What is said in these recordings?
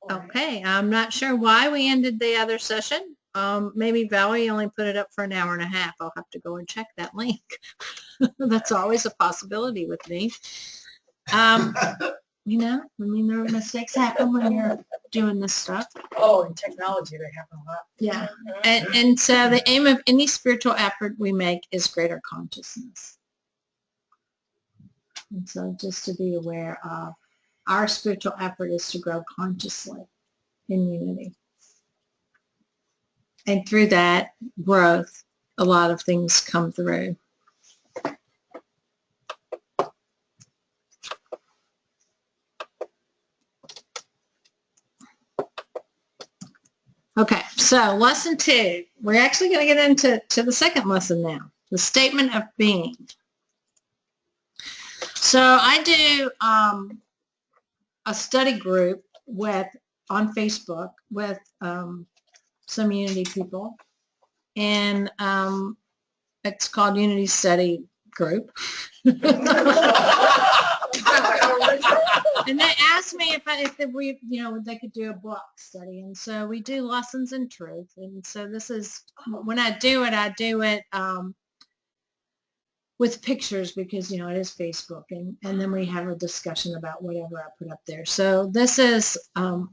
Okay, I'm not sure why we ended the other session. Maybe Valerie only put it up for an hour and a half. I'll have to go and check that link. That's always a possibility with me. Mistakes happen when you're doing this stuff. Oh, in technology, they happen a lot. Yeah. And so the aim of any spiritual effort we make is greater consciousness. And so just to be aware of our spiritual effort is to grow consciously in unity. And through that growth, a lot of things come through. Okay, so lesson 2. We're actually going to get into the second lesson now, the statement of being. So I do a study group on Facebook with some Unity people, and it's called Unity Study Group. And they asked me if we, they could do a book study, and so we do lessons in truth. And so this is when I do it with pictures because it is Facebook, and then we have a discussion about whatever I put up there. So this is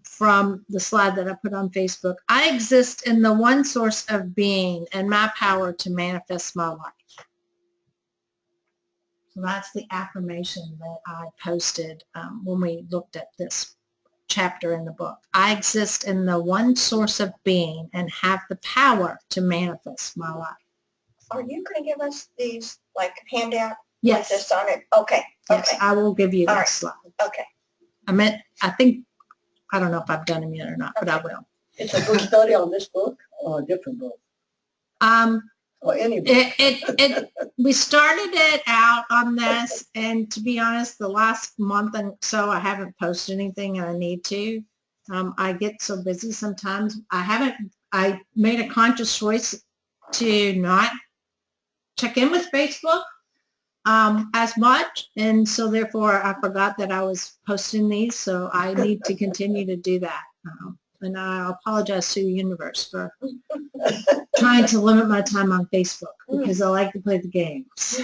from the slide that I put on Facebook. I exist in the one source of being and my power to manifest my life. So that's the affirmation that I posted when we looked at this chapter in the book. I exist in the one source of being and have the power to manifest my life. Are you going to give us these, like, handout? Yes. With this on it? Okay. Yes, Okay. I will give you All that right. slide. Okay. I don't know if I've done them yet or not, but I will. It's a good study on this book or a different book? Or any book? We started it out on this, and to be honest, the last month and so I haven't posted anything, and I need to. I get so busy sometimes. I made a conscious choice to not check in with Facebook as much, and so therefore I forgot that I was posting these, so I need to continue to do that. And I apologize to the universe for trying to limit my time on Facebook because I like to play the games.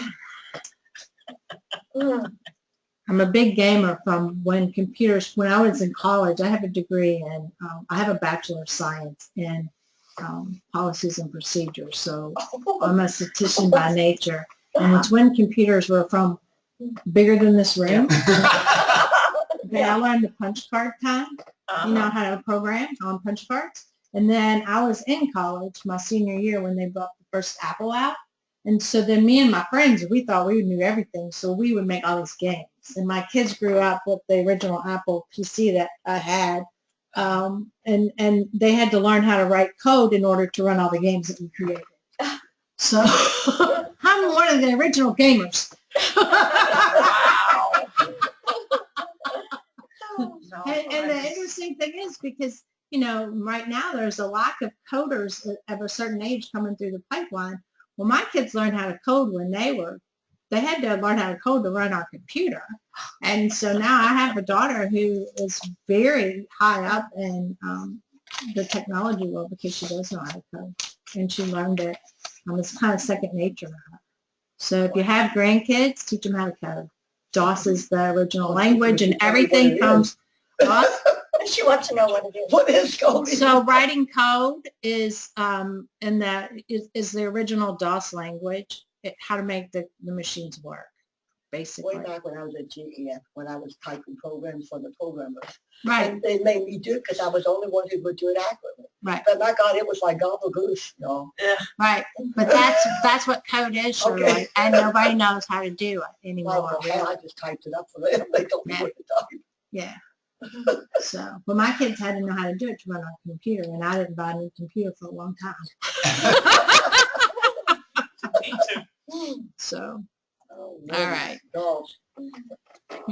I'm a big gamer from when I was in college. I have a degree in, I have a Bachelor of Science in policies and procedures. So I'm a statistician by nature. And it's when computers were from bigger than this room. Okay, I learned the punch card time. How to program on punch cards. And then I was in college my senior year when they brought the first Apple out. And so then me and my friends, we thought we knew everything. So we would make all these games. And my kids grew up with the original Apple PC that I had. And they had to learn how to write code in order to run all the games that we created. So I'm one of the original gamers. And the interesting thing is because, right now there's a lack of coders of a certain age coming through the pipeline. Well, my kids learned how to code when they had to learn how to code to run our computer. And so now I have a daughter who is very high up in the technology world because she does know how to code. And she learned it. It's kind of second nature to her. So if you have grandkids, teach them how to code. DOS is the original language, and everything comes. She wants to know what it is. What is coding? So writing code is is the original DOS language. How to make the machines work, basically. Way back when I was at GEF, when I was typing programs for the programmers. Right. And they made me do it because I was the only one who would do it accurately. Right. But my God, it was like gobblegoose, Yeah. Right. But that's what code is, Shirley. Okay. And nobody knows how to do it anymore. Well, I just typed it up for them. They told me what to type. Yeah. So, but my kids had to know how to do it to run on a computer, and I didn't buy a new computer for a long time. Me too. So, Oh, all right. Gosh.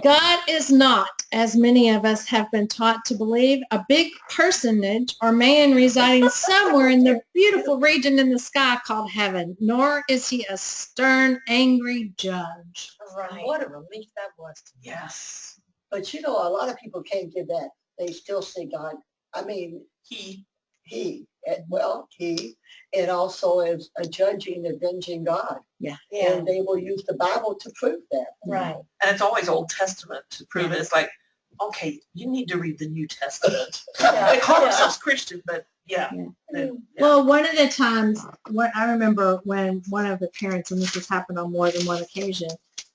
God is not, as many of us have been taught to believe, a big personage or man residing somewhere in the beautiful region in the sky called heaven, nor is he a stern, angry judge. Right. What a relief that was to me. Yes. But a lot of people can't give that they still see God. I mean, He, and also as a judging, avenging God. Yeah. And they will use the Bible to prove that. Right. and it's always Old Testament to prove it. It's like, okay, you need to read the New Testament. Yeah. They call Yeah. themselves Christian, but yeah. Yeah. Yeah. Well, one of the times, what I remember when one of the parents, and this has happened on more than one occasion,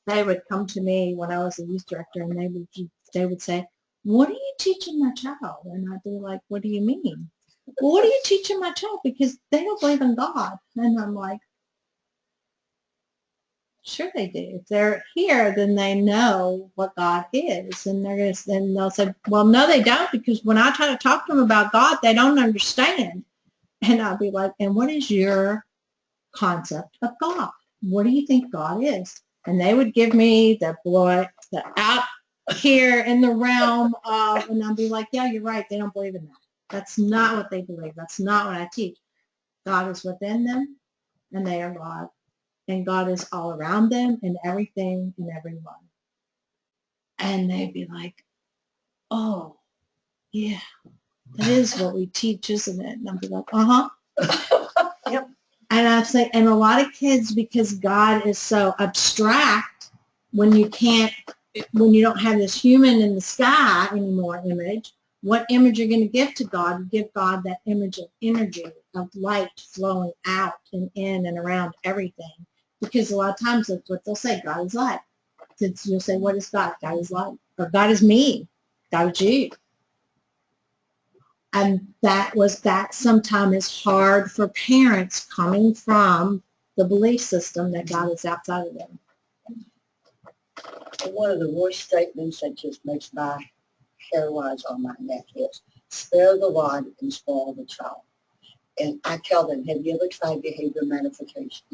they would come to me when I was a youth director, and they would say, "What are you teaching my child?" And I'd be like, "What do you mean?" "Well, what are you teaching my child? Because they don't believe in God." And I'm like, "Sure they do. If they're here, then they know what God is." And then they'll say, "Well, no, they don't, because when I try to talk to them about God, they don't understand." And I'll be like, "And what is your concept of God? What do you think God is?" And they would give me the out here in the realm of, and I'll be like, "Yeah, you're right. They don't believe in that. That's not what they believe. That's not what I teach. God is within them, and they are God. And God is all around them and everything and everyone." And they'd be like, "Oh, yeah, that is what we teach, isn't it?" And I'd be like, "Uh-huh." Yep. And I say, and a lot of kids, because God is so abstract, when you don't have this human in the sky anymore image, what image you're going to give to God? You give God that image of energy, of light flowing out and in and around everything. Because a lot of times that's what they'll say, God is light. Since you'll say, what is God? God is light. Or God is me. God is you. And that sometimes is hard for parents coming from the belief system that God is outside of them. And one of the worst statements that just makes my hair rise on my neck is, spare the rod and spoil the child. And I tell them, have you ever tried behavior modification?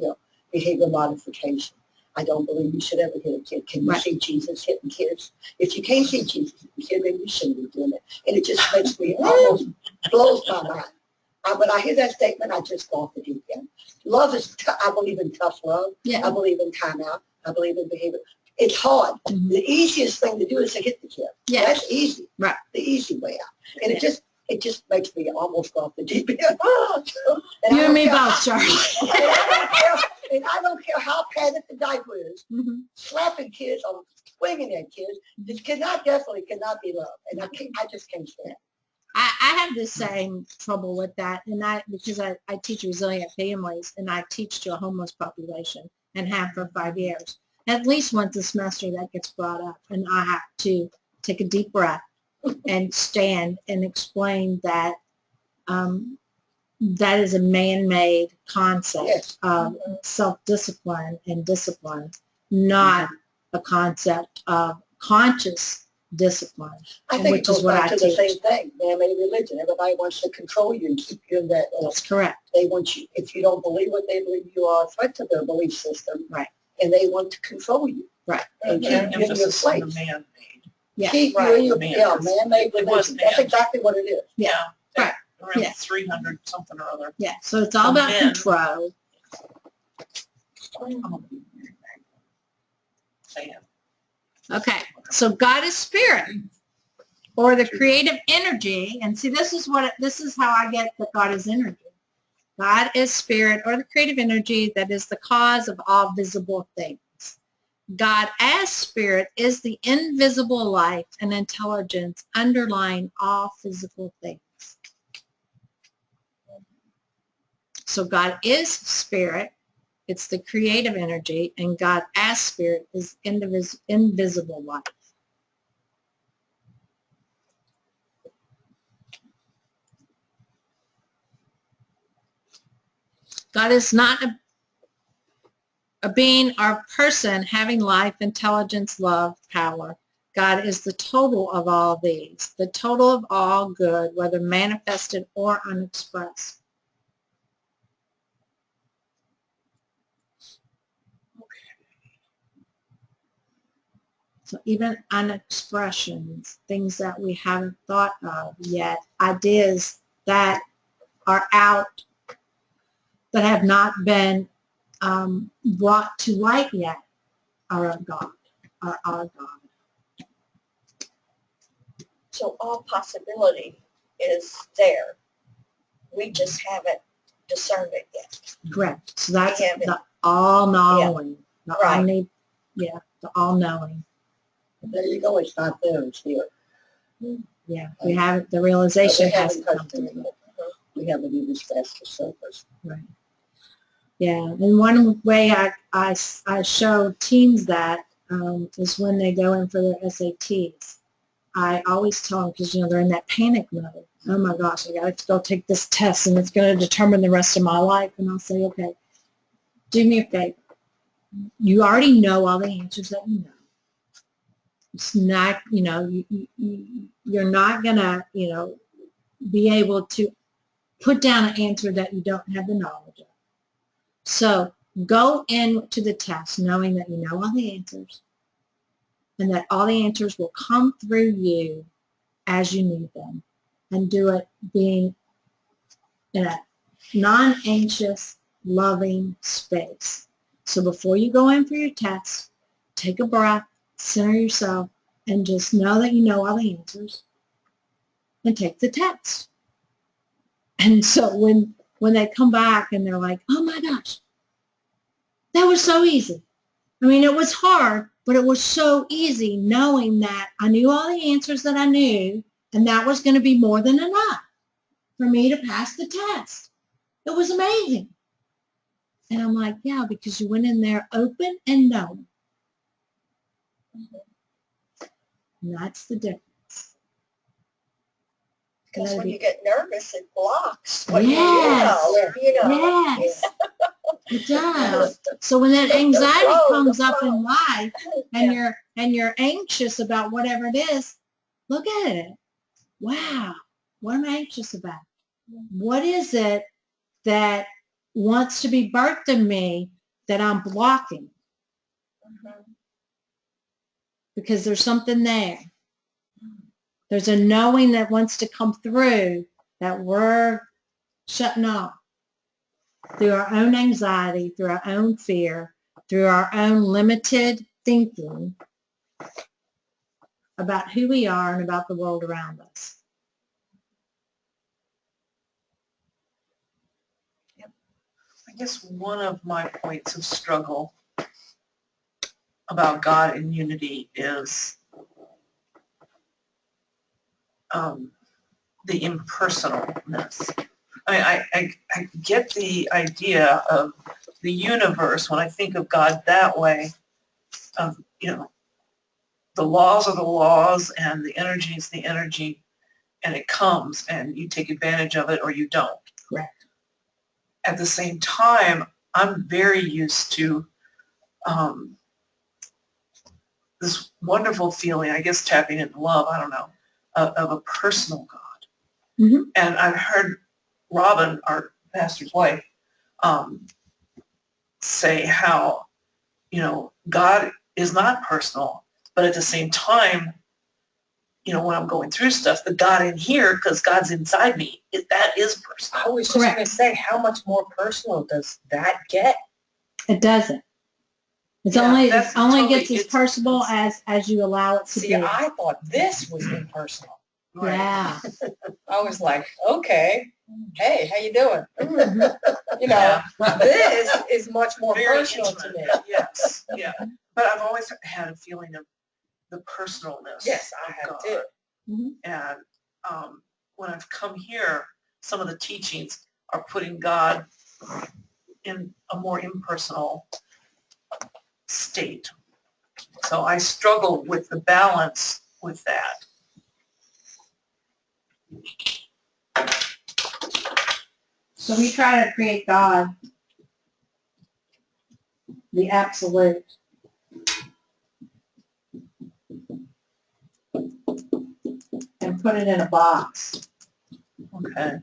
Behavior modification. I don't believe you should ever hit a kid. Can you see Jesus hitting kids? If you can't see Jesus hitting kids, then you shouldn't be doing it. And it just makes me almost blows my mind. When I hear that statement, I just go off the deep end. Love is, I believe in tough love. Yeah. I believe in timeout. I believe in behavior. It's hard. Mm-hmm. The easiest thing to do is to hit the kid. Yeah. That's easy. Right. The easy way out. And it just makes me almost go off the deep end. You and me both, Charlie. And I don't care how padded the diaper is, Mm-hmm. slapping kids or swinging at kids, this definitely cannot be love. And I just can't stand it. I have the same trouble with that, and because I teach resilient families, and I teach to a homeless population and have for 5 years. At least once a semester that gets brought up, and I have to take a deep breath and stand and explain that that is a man-made concept of self-discipline and discipline, not a concept of conscious discipline. I think it goes back to the teach. same thing, man-made religion. Everybody wants to control you and keep you in that. That's correct. They want you, if you don't believe what they believe, you are a threat to their belief system. Right. And they want to control you. Right. And keep you in your Emphasis on the place. man-made. Yeah. Keep you in your, man-made It was religion. That's man. exactly what it is. Yeah. Right. Around Yeah. 300 something or other. Yeah. So it's all about Men. control. I'm gonna be very thankful. Saying. Okay. So God is spirit, or the creative energy. And see, this is how I get that God is energy. God is spirit, or the creative energy that is the cause of all visible things. God as spirit is the invisible life and intelligence underlying all physical things. So God is spirit, it's the creative energy, and God as spirit is invisible life. God is not a being or person having life, intelligence, love, power. God is the total of all these, the total of all good, whether manifested or unexpressed. So even unexpressions, things that we haven't thought of yet, ideas that are out that have not been brought to light yet are of God, are our God. So all possibility is there. We just haven't discerned it yet. Correct. So that's We haven't- the all-knowing. The Right. the all-knowing. There you go, it's not there, it's here. Yeah, we have the realization We has haven't to come touched through. it. We haven't even scratched the surface. Right. Yeah, and one way I show teens that is when they go in for their SATs. I always tell them, because, they're in that panic mode. Oh my gosh, I got to go take this test and it's going to determine the rest of my life. And I'll say, okay, do me a favor. You already know all the answers that you know. It's not, you're not going to, be able to put down an answer that you don't have the knowledge of. So go into the test knowing that you know all the answers and that all the answers will come through you as you need them, and do it being in a non-anxious, loving space. So before you go in for your test, take a breath, center yourself, and just know that you know all the answers and take the test. And so when they come back and they're like, oh my gosh, that was so easy. I mean, it was hard, but it was so easy knowing that I knew all the answers that I knew, and that was going to be more than enough for me to pass the test. It was amazing. And I'm like, yeah, because you went in there open and knowing. And that's the difference. Because Gotta when be- you get nervous, it blocks what Yes. you know. Yes, it does. So when that anxiety comes up in life and you're anxious about whatever it is, look at it. Wow, what am I anxious about? What is it that wants to be birthed in me that I'm blocking? Because there's something there. There's a knowing that wants to come through that we're shutting off through our own anxiety, through our own fear, through our own limited thinking about who we are and about the world around us. I guess one of my points of struggle about God and unity is the impersonalness. I get the idea of the universe when I think of God that way, of, the laws are the laws and the energy is the energy, and it comes and you take advantage of it or you don't. Correct. At the same time, I'm very used to this wonderful feeling, I guess tapping into love, I don't know, of a personal God. Mm-hmm. And I've heard Robin, our pastor's wife, say how, God is not personal, but at the same time, when I'm going through stuff, the God in here, because God's inside me, that is personal. I was just going to say, how much more personal does that get? It doesn't. It's Yeah, only that's it only totally- gets as it's- personal as you allow it to See, be. I thought this was impersonal. Right. Yeah. I was like, okay, hey, how you doing? You know, Yeah. this is much more Very personal to intimate. me. Yes, yeah. But I've always had a feeling of the personalness Yes, I of have God. too. Mhm. And when I've come here, some of the teachings are putting God in a more impersonal state. So I struggle with the balance with that. So we try to create God, the absolute. And put it in a box. Okay.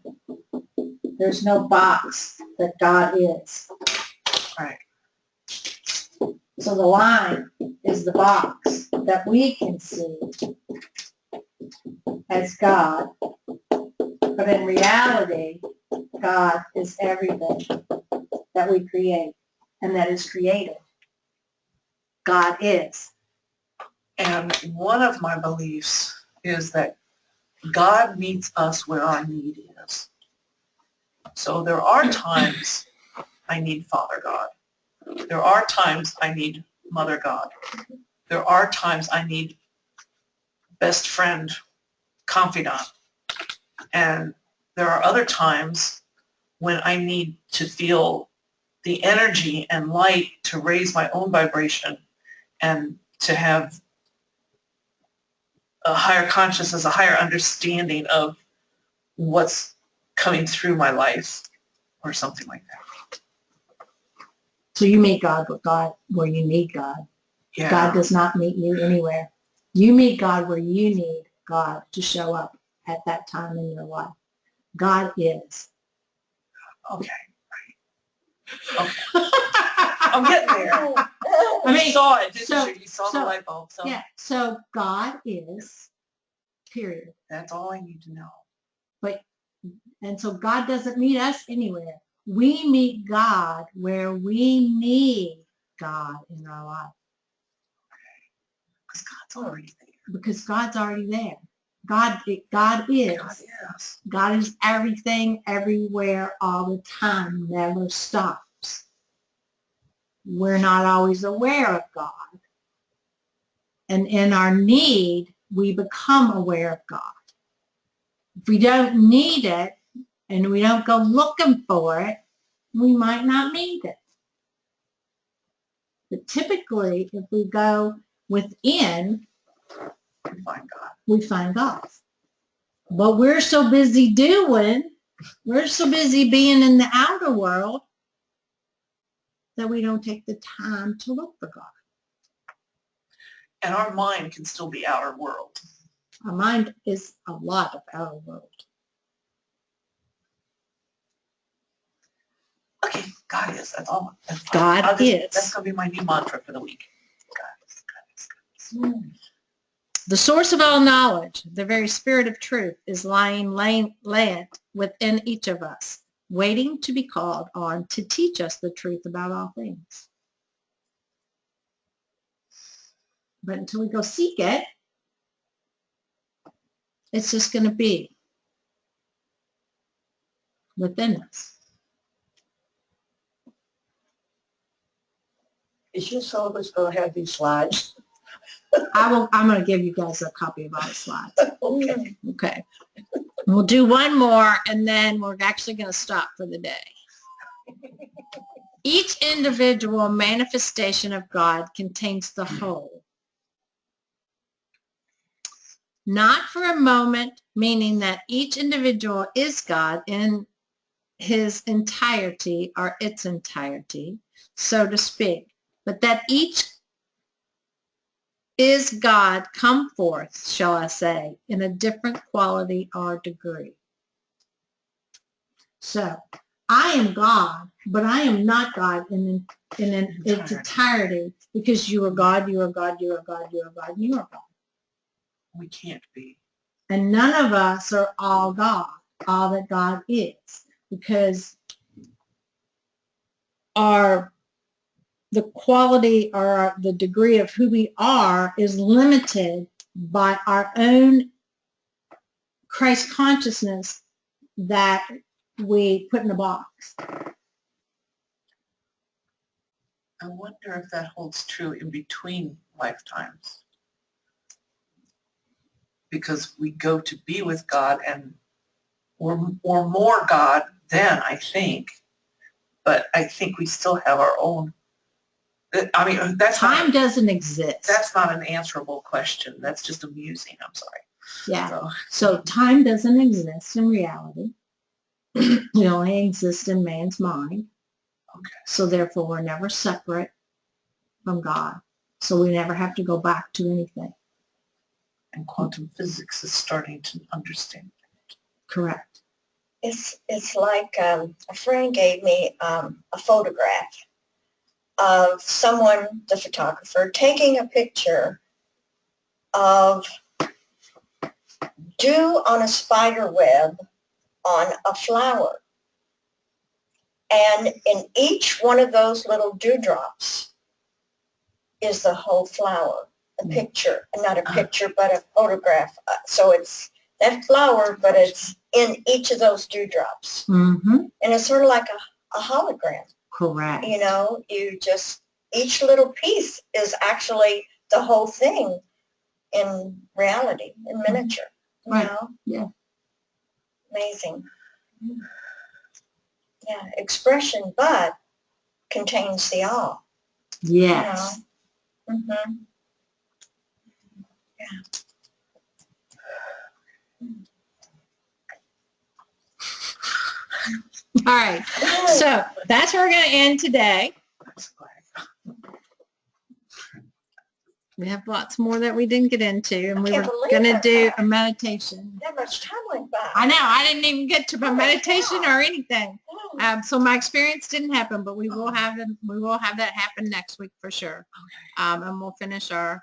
There's no box that God is. Right. So the line is the box that we can see as God. But in reality, God is everything that we create and that is created. God is. And one of my beliefs is that God meets us where our need is. So there are times I need Father God. There are times I need Mother God. There are times I need best friend, confidant. And there are other times when I need to feel the energy and light to raise my own vibration and to have a higher consciousness, a higher understanding of what's coming through my life or something like that. So you meet God where you need God. Yeah. God does not meet you anywhere. You meet God where you need God to show up at that time in your life. God is. Okay. Okay. I'm getting there. I You mean, saw it, didn't so- you? You saw so- the light bulb. So Yeah, so God is, period. that's all I need to know. And so God doesn't meet us anywhere. We meet God where we need God in our life Because God's already there. because God's already there. God is. God is. God is everything, everywhere, all the time, never stops. We're not always aware of God. And in our need, we become aware of God. If we don't need it and we don't go looking for it, we might not need it. But typically, if we go within, Find God. we find God. But we're so busy we're so busy being in the outer world that we don't take the time to look for God. And our mind can still be outer world. Our mind is a lot of outer world. Okay, God is. That's all. That's fine. God is. That's going to be my new mantra for the week. God is. The source of all knowledge, the very spirit of truth, is lying within each of us, waiting to be called on to teach us the truth about all things. But until we go seek it, it's just going to be within us. Is your syllabus going to have these slides? I'm going to give you guys a copy of all the slides. Okay. Okay. We'll do one more and then we're actually going to stop for the day. Each individual manifestation of God contains the whole. Not for a moment, meaning that each individual is God in his entirety or its entirety, so to speak, but that each is God come forth, shall I say, in a different quality or degree. So, I am God, but I am not God in its entirety because you are God, you are God, you are God, you are God, and you are God. We can't be. And none of us are all God, all that God is, because the quality or the degree of who we are is limited by our own Christ consciousness that we put in a box. I wonder if that holds true in between lifetimes. Because we go to be with God and we're more God then, I think. But I think we still have our own. I mean, Time doesn't exist. That's not an answerable question. That's just amusing. I'm sorry. Yeah. So time doesn't exist in reality. It only exists in man's mind. Okay. So therefore, we're never separate from God. So we never have to go back to anything. And quantum physics is starting to understand. Correct. It's like a friend gave me a photograph of someone, the photographer, taking a picture of dew on a spider web on a flower. And in each one of those little dewdrops is the whole flower, a picture, not a picture, but a photograph. So it's that flower, but it's in each of those dewdrops. Mm-hmm. And it's sort of like a hologram, Correct. you know, each little piece is actually the whole thing in reality, in miniature, you Right. know? Yeah. Amazing. Yeah, expression, but contains the all. Yes. You know? Mm-hmm. All right. So that's where we're going to end today. We have lots more that we didn't get into, and we were can't believe going to that. do a meditation. That much time went by. I know. I didn't even get to my Oh my meditation God. or anything. Oh, So my experience didn't happen, but we will have them. We will have that happen next week for sure. And we'll finish our.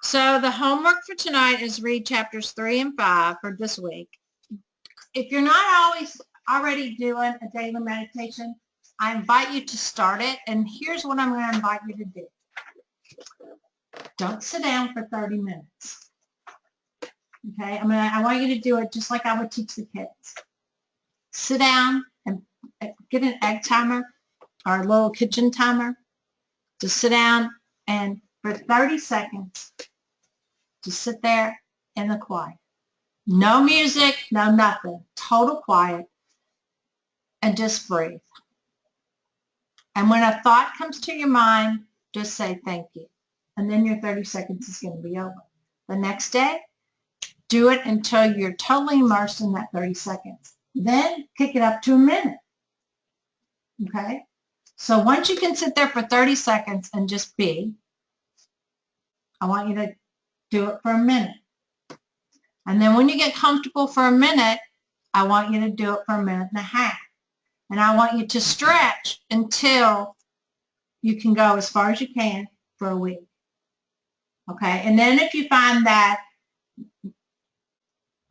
So the homework for tonight is read chapters 3 and 5 for this week. If you're not already doing a daily meditation, I invite you to start it. And here's what I'm going to invite you to do. Don't sit down for 30 minutes. Okay, I want you to do it just like I would teach the kids. Sit down and get an egg timer or a little kitchen timer. Just sit down and for 30 seconds, just sit there in the quiet. No music, no nothing. Total quiet. And just breathe. And when a thought comes to your mind, just say thank you. And then your 30 seconds is going to be over. The next day, do it until you're totally immersed in that 30 seconds. Then kick it up to a minute. Okay? So once you can sit there for 30 seconds and just be, I want you to do it for a minute. And then when you get comfortable for a minute, I want you to do it for a minute and a half. And I want you to stretch until you can go as far as you can for a week. Okay? And then if you find that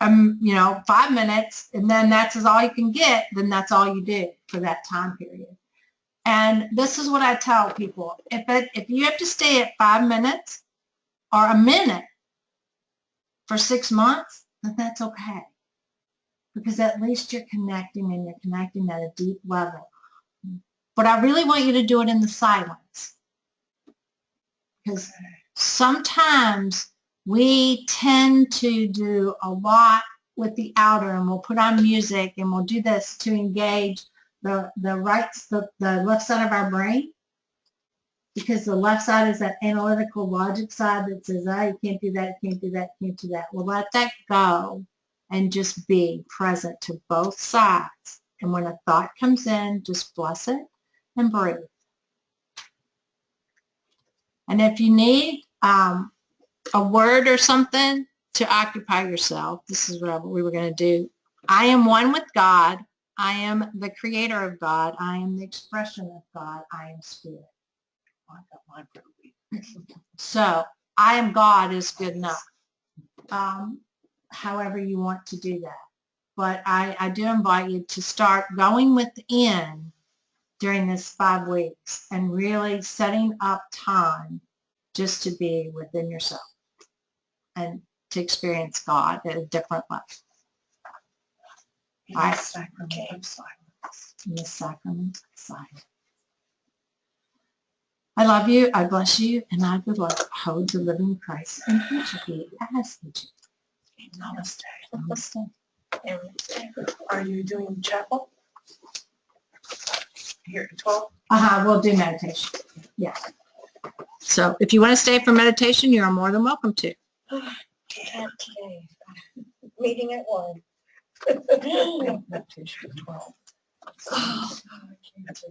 5 minutes, and then that's all you can get, then that's all you do for that time period. And this is what I tell people. If you have to stay at 5 minutes or a minute for 6 months, then that's okay. Because at least you're connecting, and you're connecting at a deep level. But I really want you to do it in the silence. Because sometimes we tend to do a lot with the outer, and we'll put on music and we'll do this to engage the left side of our brain, because the left side is that analytical logic side that says, oh, you can't do that, you can't do that, you can't do that. Well, let that go and just be present to both sides. And when a thought comes in, just bless it and breathe. And if you need a word or something to occupy yourself, this is what we were going to do. I am one with God. I am the creator of God. I am the expression of God. I am spirit. I got mine for a week. So I am God is good enough. However you want to do that. But I do invite you to start going within during this 5 weeks and really setting up time just to be within yourself and to experience God at a different level. In All the right. sacrament of silence. In the sacrament of silence. I love you, I bless you, and I would like to hold the living Christ and each of you as the Jew. Namaste. Namaste. and Are you doing chapel? Here at 12? We'll do meditation. Yeah. So if you want to stay for meditation, you are more than welcome to. can't today. Meeting at 1. Meditation at 12. Oh, That's